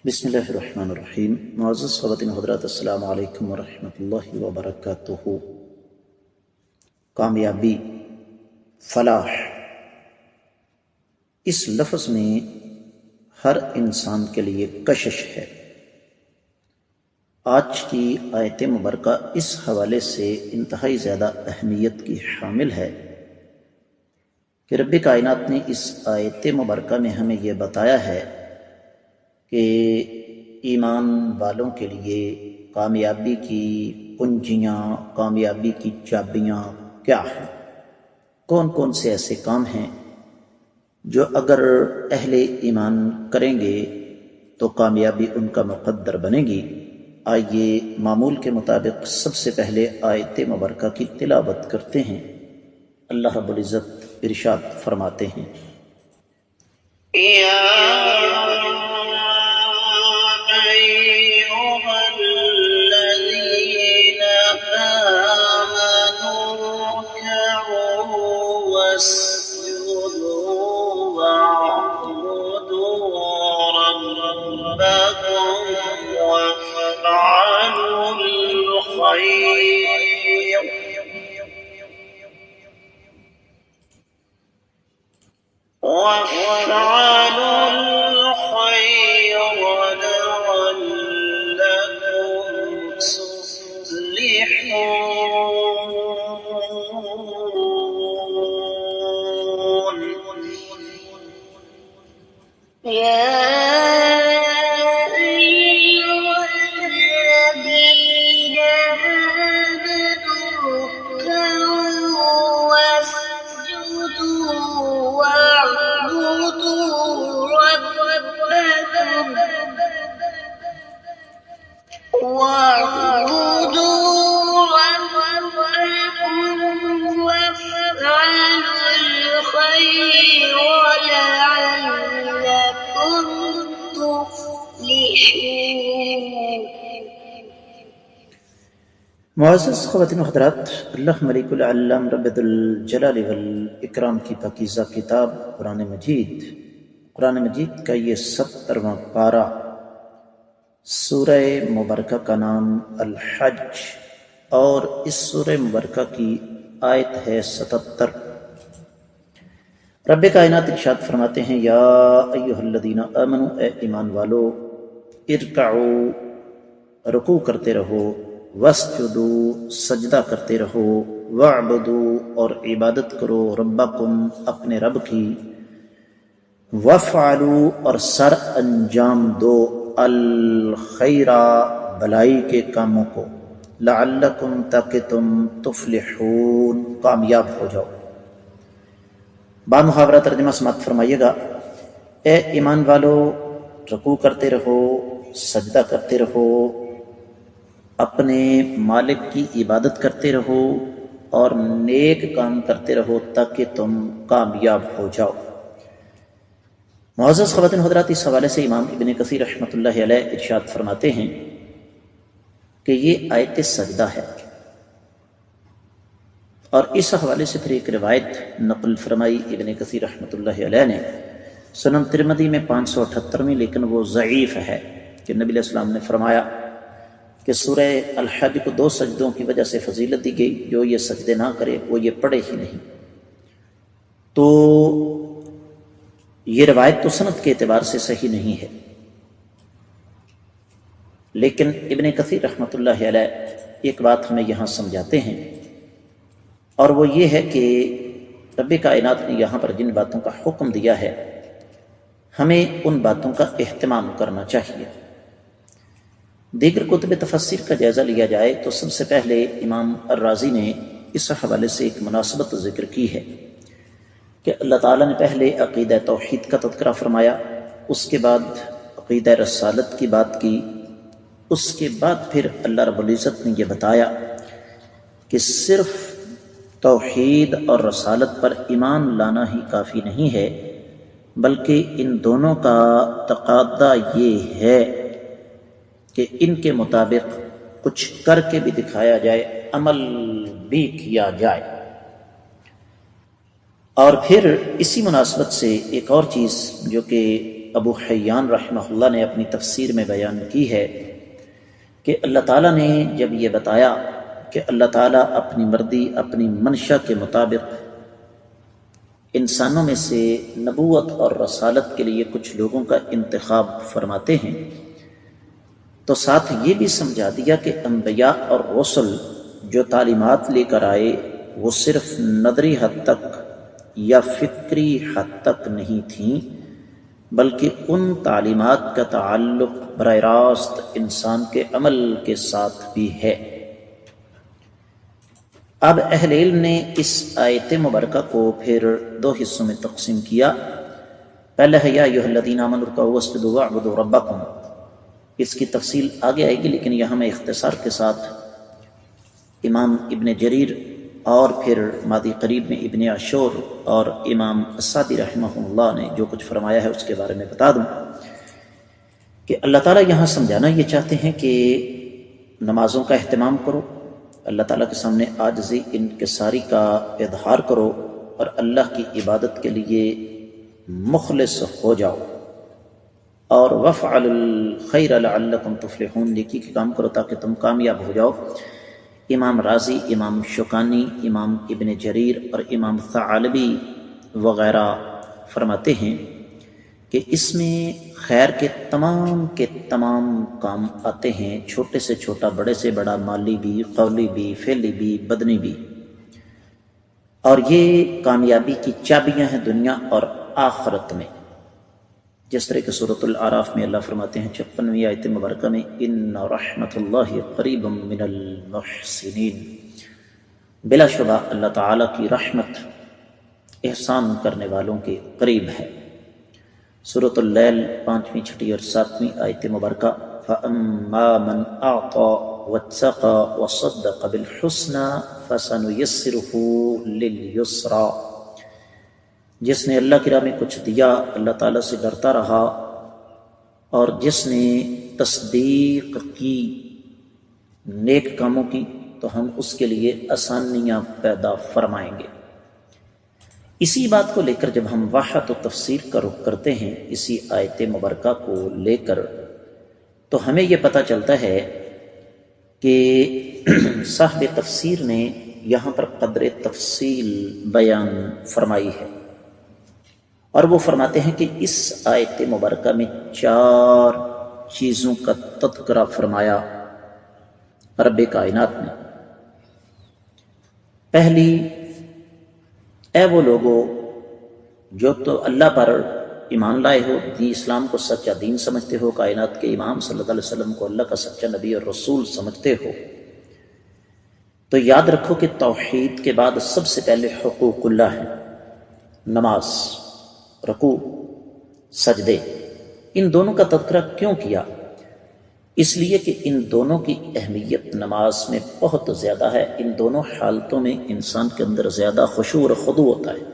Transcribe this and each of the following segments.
بسم اللہ الرحمن الرحیم۔ معزز خواتین حضرات، السلام علیکم ورحمۃ اللہ وبرکاتہ۔ کامیابی، فلاح، اس لفظ میں ہر انسان کے لیے کشش ہے۔ آج کی آیت مبارکہ اس حوالے سے انتہائی زیادہ اہمیت کی حامل ہے کہ رب کائنات نے اس آیت مبارکہ میں ہمیں یہ بتایا ہے کہ ایمان والوں کے لیے کامیابی کی کنجیاں، کامیابی کی چابیاں کیا ہیں، کون کون سے ایسے کام ہیں جو اگر اہل ایمان کریں گے تو کامیابی ان کا مقدر بنے گی۔ آئیے معمول کے مطابق سب سے پہلے آیت مبارکہ کی تلاوت کرتے ہیں۔ اللہ رب العزت ارشاد فرماتے ہیں، وافعلوا الخير لعلكم تفلحون۔ يا أيها الذين آمنوا اركعوا واسجدوا واعبدوا ربكم وافعلوا الخير لعلكم تفلحون۔ معزز خواتین و حضرات، اللہ ملک العلام رب الجلال والاکرام کی پاکیزہ کتاب قرآن مجید کا یہ 70واں پارہ، سورہ مبارکہ کا نام الحج، اور اس سورہ مبارکہ کی آیت ہے 77۔ رب کائنات ارشاد فرماتے ہیں، یا ایھا الذین آمنوا، اے ایمان والو، ارکعوا، رکوع کرتے رہو، واسجدوا، سجدہ کرتے رہو، واعبدوا، اور عبادت کرو، ربکم، اپنے رب کی، وافعلوا، اور سر انجام دو، الخیر، بھلائی کے کاموں کو، لعلکم، تاکہ تم تفلحون، کامیاب ہو جاؤ۔ بامحاورہ ترجمہ سماعت فرمائیے گا، اے ایمان والو، رکوع کرتے رہو، سجدہ کرتے رہو، اپنے مالک کی عبادت کرتے رہو، اور نیک کام کرتے رہو تاکہ تم کامیاب ہو جاؤ۔ معزز خواتین حضرات، اس حوالے سے امام ابن کثیر رحمۃ اللہ علیہ ارشاد فرماتے ہیں کہ یہ آیت سجدہ ہے، اور اس حوالے سے پھر ایک روایت نقل فرمائی ابن کثیر رحمۃ اللہ علیہ نے سنن ترمذی میں 578 لیکن وہ ضعیف ہے، کہ نبی علیہ السلام نے فرمایا کہ سورہ الحج کو 2 سجدوں کی وجہ سے فضیلت دی گئی، جو یہ سجدے نہ کرے وہ یہ پڑھے ہی نہیں۔ تو یہ روایت تو سند کے اعتبار سے صحیح نہیں ہے، لیکن ابن کثیر رحمۃ اللہ علیہ ایک بات ہمیں یہاں سمجھاتے ہیں، اور وہ یہ ہے کہ رب کائنات نے یہاں پر جن باتوں کا حکم دیا ہے، ہمیں ان باتوں کا اہتمام کرنا چاہیے۔ دیگر کتب تفسیر کا جائزہ لیا جائے تو سب سے پہلے امام الرازی نے اس حوالے سے ایک مناسبت ذکر کی ہے کہ اللہ تعالیٰ نے پہلے عقیدہ توحید کا تذکرہ فرمایا، اس کے بعد عقیدہ رسالت کی بات کی، اس کے بعد پھر اللہ رب العزت نے یہ بتایا کہ صرف توحید اور رسالت پر ایمان لانا ہی کافی نہیں ہے، بلکہ ان دونوں کا تقاضا یہ ہے کہ ان کے مطابق کچھ کر کے بھی دکھایا جائے، عمل بھی کیا جائے۔ اور پھر اسی مناسبت سے ایک اور چیز جو کہ ابو حیان رحمہ اللہ نے اپنی تفسیر میں بیان کی ہے کہ اللہ تعالیٰ نے جب یہ بتایا کہ اللہ تعالیٰ اپنی مرضی اپنی منشا کے مطابق انسانوں میں سے نبوت اور رسالت کے لیے کچھ لوگوں کا انتخاب فرماتے ہیں، تو ساتھ یہ بھی سمجھا دیا کہ انبیاء اور رسل جو تعلیمات لے کر آئے وہ صرف نظری حد تک یا فکری حد تک نہیں تھیں، بلکہ ان تعلیمات کا تعلق براہ راست انسان کے عمل کے ساتھ بھی ہے۔ اب اہل علم نے اس آیت مبارکہ کو پھر دو حصوں میں تقسیم کیا۔ پہلا ہے یا ایھا الذین آمنوا ارکعوا واسجدوا واعبدوا ربکم، اس کی تفصیل آگے آئے گی، لیکن یہاں میں اختصار کے ساتھ امام ابن جریر اور پھر ماضی قریب میں ابن عاشور اور امام السعدی رحمہ اللہ نے جو کچھ فرمایا ہے اس کے بارے میں بتا دوں کہ اللہ تعالیٰ یہاں سمجھانا یہ چاہتے ہیں کہ نمازوں کا اہتمام کرو، اللہ تعالیٰ کے سامنے عاجزی انکساری کا اظہار کرو اور اللہ کی عبادت کے لیے مخلص ہو جاؤ، اور وفعلوا الخیر لعلکم تفلحون، نیکی کے کام کرو تاکہ تم کامیاب ہو جاؤ۔ امام رازی، امام شوکانی، امام ابن جریر اور امام ثعلبی وغیرہ فرماتے ہیں کہ اس میں خیر کے تمام کام آتے ہیں، چھوٹے سے چھوٹا، بڑے سے بڑا، مالی بھی، قولی بھی، فعلی بھی، بدنی بھی، اور یہ کامیابی کی چابیاں ہیں دنیا اور آخرت میں، جس طرح کہ سورۃ الاعراف میں اللہ فرماتے ہیں 56ویں آیت مبارکہ میں ان رحمت اللہ قریب من المحسنین، بلا شبہ اللہ تعالیٰ کی رحمت احسان کرنے والوں کے قریب ہے۔ سورۃ اللیل 5ویں، 6 اور 7ویں آیت مبارکہ فَأَمَّا مَنْ أَعْطَى وَاتَّقَى وَصَدَّقَ بِالْحُسْنَى فَسَنُيَسِّرُهُ لِلْيُسْرَى، جس نے اللہ کی راہ میں کچھ دیا، اللہ تعالیٰ سے ڈرتا رہا اور جس نے تصدیق کی، نیک کاموں کی، تو ہم اس کے لیے آسانیاں پیدا فرمائیں گے۔ اسی بات کو لے کر جب ہم وحدت و تفسیر کا رخ کرتے ہیں اسی آیت مبارکہ کو لے کر، تو ہمیں یہ پتہ چلتا ہے کہ صاحب تفسیر نے یہاں پر قدر تفصیل بیان فرمائی ہے، اور وہ فرماتے ہیں کہ اس آیت مبارکہ میں 4 چیزوں کا تذکرہ فرمایا رب کائنات نے۔ پہلی، اے وہ لوگوں جو تو اللہ پر ایمان لائے ہو، دین اسلام کو سچا دین سمجھتے ہو، کائنات کے امام صلی اللہ علیہ وسلم کو اللہ کا سچا نبی اور رسول سمجھتے ہو، تو یاد رکھو کہ توحید کے بعد سب سے پہلے حقوق اللہ ہے، نماز، رکوع، سجدے، ان دونوں کا تذکرہ کیوں کیا؟ اس لیے کہ ان دونوں کی اہمیت نماز میں بہت زیادہ ہے، ان دونوں حالتوں میں انسان کے اندر زیادہ خشوع اور خضوع ہوتا ہے۔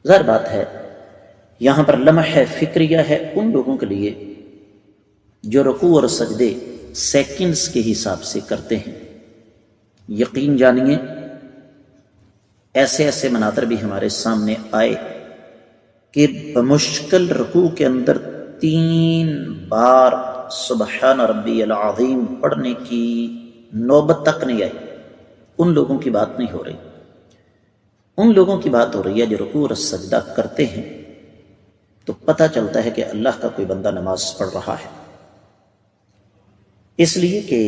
ظاہر بات ہے یہاں پر لمحہ فکریہ ہے ان لوگوں کے لیے جو رکوع اور سجدے سیکنڈز کے حساب سے کرتے ہیں۔ یقین جانیے ایسے ایسے مناظر بھی ہمارے سامنے آئے کہ بمشکل رکوع کے اندر 3 بار سبحان ربی العظیم پڑھنے کی نوبت تک نہیں آئی۔ ان لوگوں کی بات نہیں ہو رہی، ان لوگوں کی بات ہو رہی ہے جو رکوع اور سجدہ کرتے ہیں تو پتہ چلتا ہے کہ اللہ کا کوئی بندہ نماز پڑھ رہا ہے۔ اس لیے کہ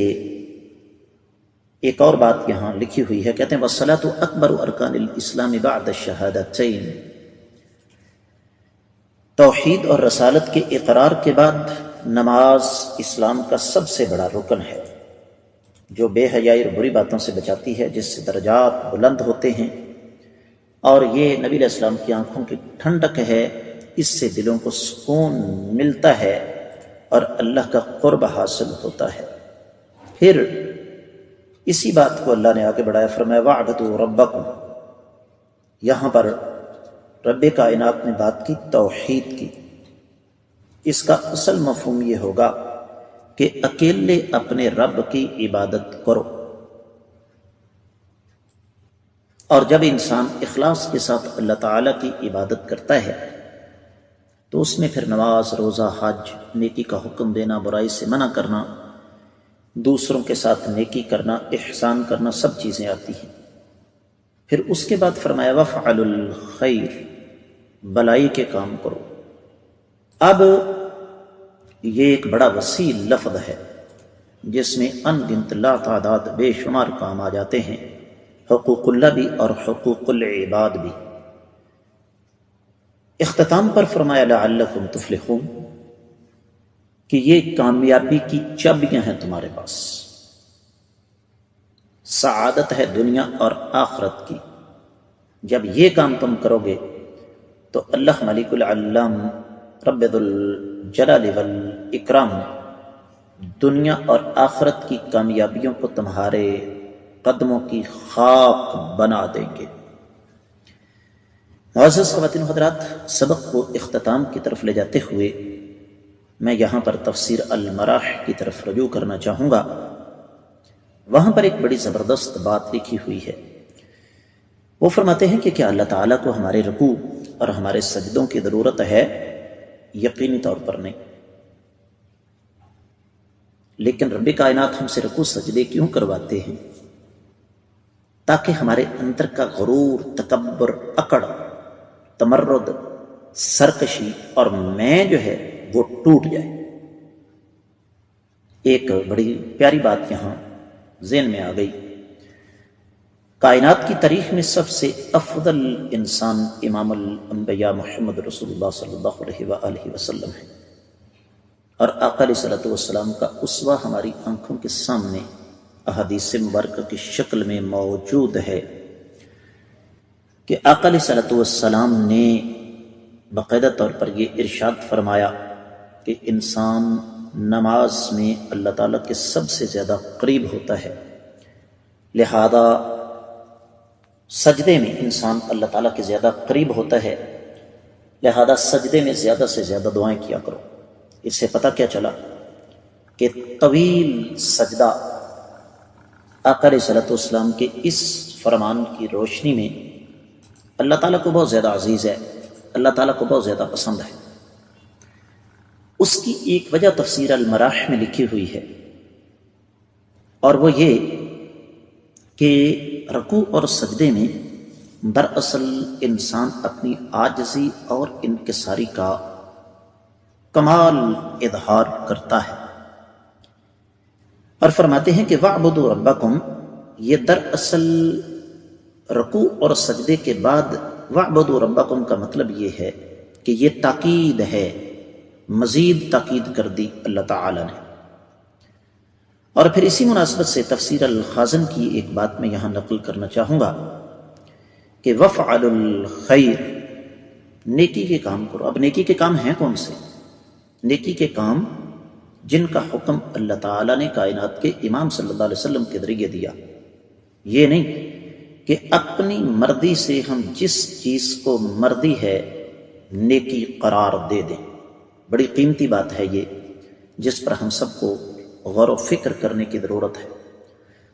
ایک اور بات یہاں لکھی ہوئی ہے، کہتے ہیں وَالصَّلَاةُ أَكْبَرُ أَرْكَانِ الْإِسْلَامِ بَعْدَ الشَّهَادَتَيْنِ، توحید اور رسالت کے اقرار کے بعد نماز اسلام کا سب سے بڑا رکن ہے، جو بے حیائی اور بری باتوں سے بچاتی ہے، جس سے درجات بلند ہوتے ہیں، اور یہ نبی علیہ السلام کی آنکھوں کی ٹھنڈک ہے، اس سے دلوں کو سکون ملتا ہے اور اللہ کا قرب حاصل ہوتا ہے۔ پھر اسی بات کو اللہ نے آگے بڑھایا، فرمایا وَاعْبُدُوا رَبَّكُمْ، یہاں پر رب کائنات نے بات کی توحید کی۔ اس کا اصل مفہوم یہ ہوگا کہ اکیلے اپنے رب کی عبادت کرو، اور جب انسان اخلاص کے ساتھ اللہ تعالیٰ کی عبادت کرتا ہے تو اس میں پھر نماز، روزہ، حج، نیکی کا حکم دینا، برائی سے منع کرنا، دوسروں کے ساتھ نیکی کرنا، احسان کرنا، سب چیزیں آتی ہیں۔ پھر اس کے بعد فرمایا وَفْعَلُوا الْخَيْرَ، بلائی کے کام کرو۔ اب یہ ایک بڑا وسیع لفظ ہے جس میں ان گنت لا تعداد بے شمار کام آ جاتے ہیں، حقوق اللہ بھی اور حقوق العباد بھی۔ اختتام پر فرمایا لعلکم تفلحون، کہ یہ کامیابی کی چابیاں ہیں تمہارے پاس، سعادت ہے دنیا اور آخرت کی۔ جب یہ کام تم کرو گے تو اللہ ملک العلام رب ذو الجلال والاکرام دنیا اور آخرت کی کامیابیوں کو تمہارے قدموں کی خاک بنا دیں گے۔ معزز خواتین و حضرات، سبق کو اختتام کی طرف لے جاتے ہوئے میں یہاں پر تفسیر المراح کی طرف رجوع کرنا چاہوں گا۔ وہاں پر ایک بڑی زبردست بات لکھی ہوئی ہے۔ وہ فرماتے ہیں کہ کیا اللہ تعالیٰ کو ہمارے رکوع اور ہمارے سجدوں کی ضرورت ہے؟ یقینی طور پر نہیں، لیکن رب کائنات ہم سے رکوع سجدے کیوں کرواتے ہیں؟ تاکہ ہمارے اندر کا غرور، تکبر، اکڑ، تمرد، سرکشی اور میں جو ہے وہ ٹوٹ جائے۔ ایک بڑی پیاری بات یہاں ذہن میں آ گئی۔ کائنات کی تاریخ میں سب سے افضل انسان امام الانبیاء محمد رسول اللہ صلی اللہ علیہ وآلہ وسلم ہے، اور آقا علیہ الصلوۃ والسلام کا اسوہ ہماری آنکھوں کے سامنے احادیث مبارکہ کی شکل میں موجود ہے کہ آقا علیہ الصلوۃ والسلام نے باقاعدہ طور پر یہ ارشاد فرمایا کہ انسان نماز میں اللہ تعالیٰ کے سب سے زیادہ قریب ہوتا ہے، لہذا سجدے میں انسان اللہ تعالیٰ کے زیادہ قریب ہوتا ہے، لہذا سجدے میں زیادہ سے زیادہ دعائیں کیا کرو۔ اس سے پتہ کیا چلا کہ طویل سجدہ آقا علیہ الصلوۃ والسلام کے اس فرمان کی روشنی میں اللہ تعالیٰ کو بہت زیادہ عزیز ہے، اللہ تعالیٰ کو بہت زیادہ پسند ہے۔ اس کی ایک وجہ تفسیر المراح میں لکھی ہوئی ہے، اور وہ یہ کہ رکوع اور سجدے میں دراصل انسان اپنی عاجزی اور انکساری کا کمال اظہار کرتا ہے، اور فرماتے ہیں کہ وَاعْبُدُوا رَبَّكُمْ، یہ دراصل رکوع اور سجدے کے بعد وَاعْبُدُوا رَبَّكُمْ کا مطلب یہ ہے کہ یہ تاکید ہے، مزید تاکید کر دی اللہ تعالی نے۔ اور پھر اسی مناسبت سے تفسیر الخازن کی ایک بات میں یہاں نقل کرنا چاہوں گا کہ وَفْعَلُوا الْخَيْرَ، نیکی کے کام کرو۔ اب نیکی کے کام ہیں کون سے؟ نیکی کے کام جن کا حکم اللہ تعالیٰ نے کائنات کے امام صلی اللہ علیہ وسلم کے ذریعے دیا۔ یہ نہیں کہ اپنی مرضی سے ہم جس چیز کو مرضی ہے نیکی قرار دے دیں۔ بڑی قیمتی بات ہے یہ، جس پر ہم سب کو غور و فکر کرنے کی ضرورت ہے۔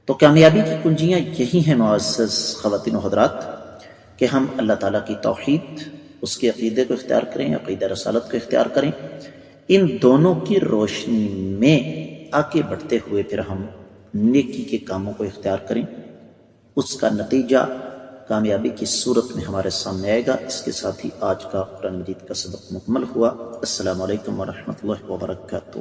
تو کامیابی کی کنجیاں یہی ہیں معزز خواتین و حضرات، کہ ہم اللہ تعالیٰ کی توحید، اس کے عقیدے کو اختیار کریں، عقیدہ رسالت کو اختیار کریں۔ ان دونوں کی روشنی میں آگے بڑھتے ہوئے پھر ہم نیکی کے کاموں کو اختیار کریں، اس کا نتیجہ کامیابی کی صورت میں ہمارے سامنے آئے گا۔ اس کے ساتھ ہی آج کا قرآن مجید کا سبق مکمل ہوا۔ السلام علیکم ورحمۃ اللہ وبرکاتہ۔